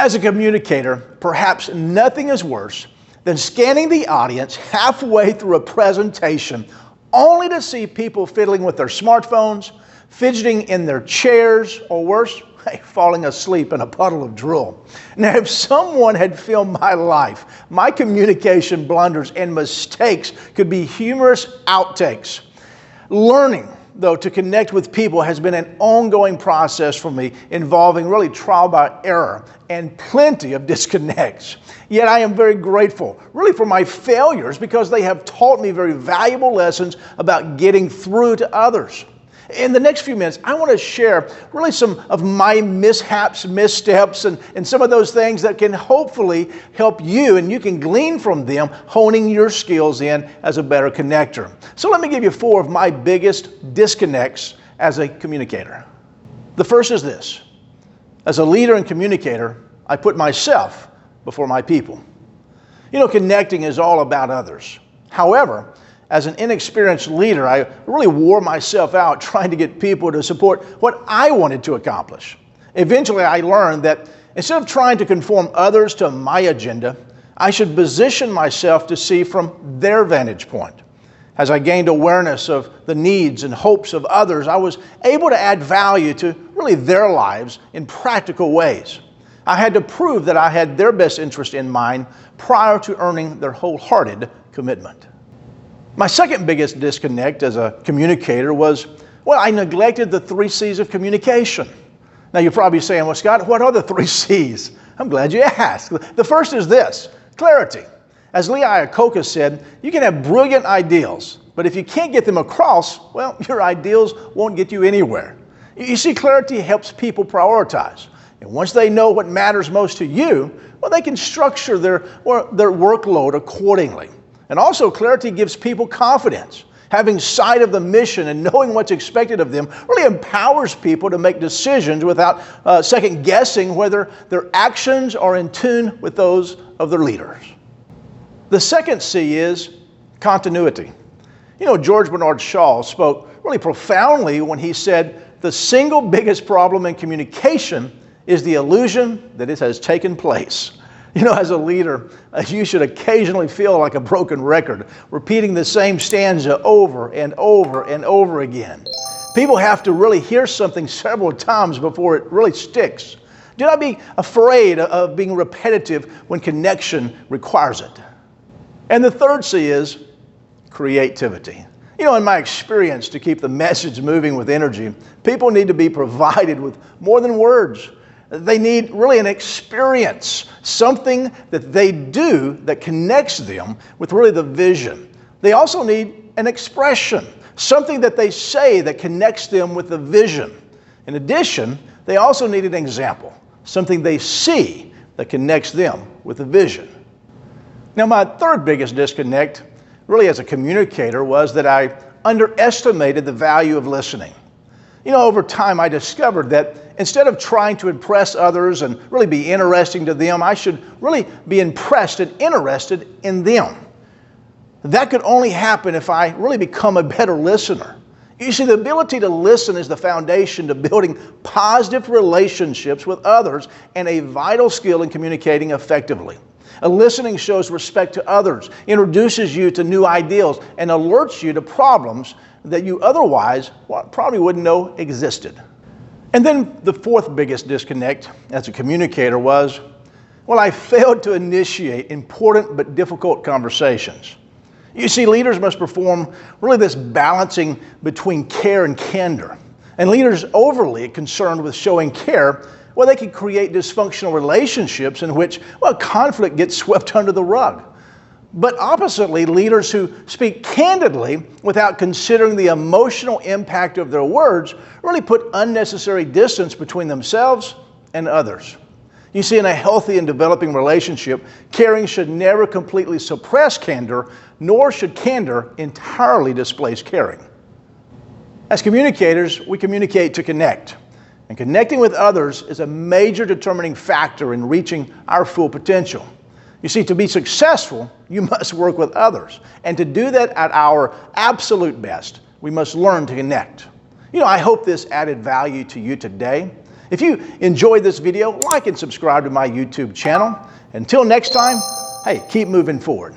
As a communicator, perhaps nothing is worse than scanning the audience halfway through a presentation only to see people fiddling with their smartphones, fidgeting in their chairs, or worse, falling asleep in a puddle of drool. Now, if someone had filmed my life, my communication blunders and mistakes could be humorous outtakes. Learning, though, to connect with people has been an ongoing process for me, involving really trial by error and plenty of disconnects. Yet I am very grateful, really, for my failures, because they have taught me very valuable lessons about getting through to others. In the next few minutes, I want to share really some of my mishaps, missteps, and some of those things that can hopefully help you, and you can glean from them, honing your skills in as a better connector. So let me give you 4 of my biggest disconnects as a communicator. The first is this: as a leader and communicator, I put myself before my people. You know, connecting is all about others. However, as an inexperienced leader, I really wore myself out trying to get people to support what I wanted to accomplish. Eventually, I learned that instead of trying to conform others to my agenda, I should position myself to see from their vantage point. As I gained awareness of the needs and hopes of others, I was able to add value to really their lives in practical ways. I had to prove that I had their best interest in mind prior to earning their wholehearted commitment. My second biggest disconnect as a communicator was, I neglected the 3 C's of communication. Now you're probably saying, well, Scott, what are the 3 C's? I'm glad you asked. The first is this: clarity. As Lee Iacocca said, you can have brilliant ideals, but if you can't get them across, your ideals won't get you anywhere. You see, clarity helps people prioritize. And once they know what matters most to you, they can structure their workload accordingly. And also, clarity gives people confidence. Having sight of the mission and knowing what's expected of them really empowers people to make decisions without second guessing whether their actions are in tune with those of their leaders. The second C is continuity. You know, George Bernard Shaw spoke really profoundly when he said, the single biggest problem in communication is the illusion that it has taken place. You know, as a leader, you should occasionally feel like a broken record, repeating the same stanza over and over and over again. People have to really hear something several times before it really sticks. Do not be afraid of being repetitive when connection requires it. And the third C is creativity. You know, in my experience, to keep the message moving with energy, people need to be provided with more than words. They need really an experience, something that they do that connects them with really the vision. They also need an expression, something that they say that connects them with the vision. In addition, they also need an example, something they see that connects them with the vision. Now, my third biggest disconnect, really as a communicator, was that I underestimated the value of listening. You know, over time I discovered that instead of trying to impress others and really be interesting to them, I should really be impressed and interested in them. That could only happen if I really become a better listener. You see, the ability to listen is the foundation to building positive relationships with others and a vital skill in communicating effectively. Listening shows respect to others, introduces you to new ideals, and alerts you to problems that you otherwise probably wouldn't know existed. And then the fourth biggest disconnect as a communicator was, I failed to initiate important but difficult conversations. You see, leaders must perform really this balancing between care and candor. And leaders overly concerned with showing care, they can create dysfunctional relationships in which, conflict gets swept under the rug. But oppositely, leaders who speak candidly without considering the emotional impact of their words really put unnecessary distance between themselves and others. You see, in a healthy and developing relationship, caring should never completely suppress candor, nor should candor entirely displace caring. As communicators, we communicate to connect. And connecting with others is a major determining factor in reaching our full potential. You see, to be successful, you must work with others. And to do that at our absolute best, we must learn to connect. You know, I hope this added value to you today. If you enjoyed this video, like and subscribe to my YouTube channel. Until next time, hey, keep moving forward.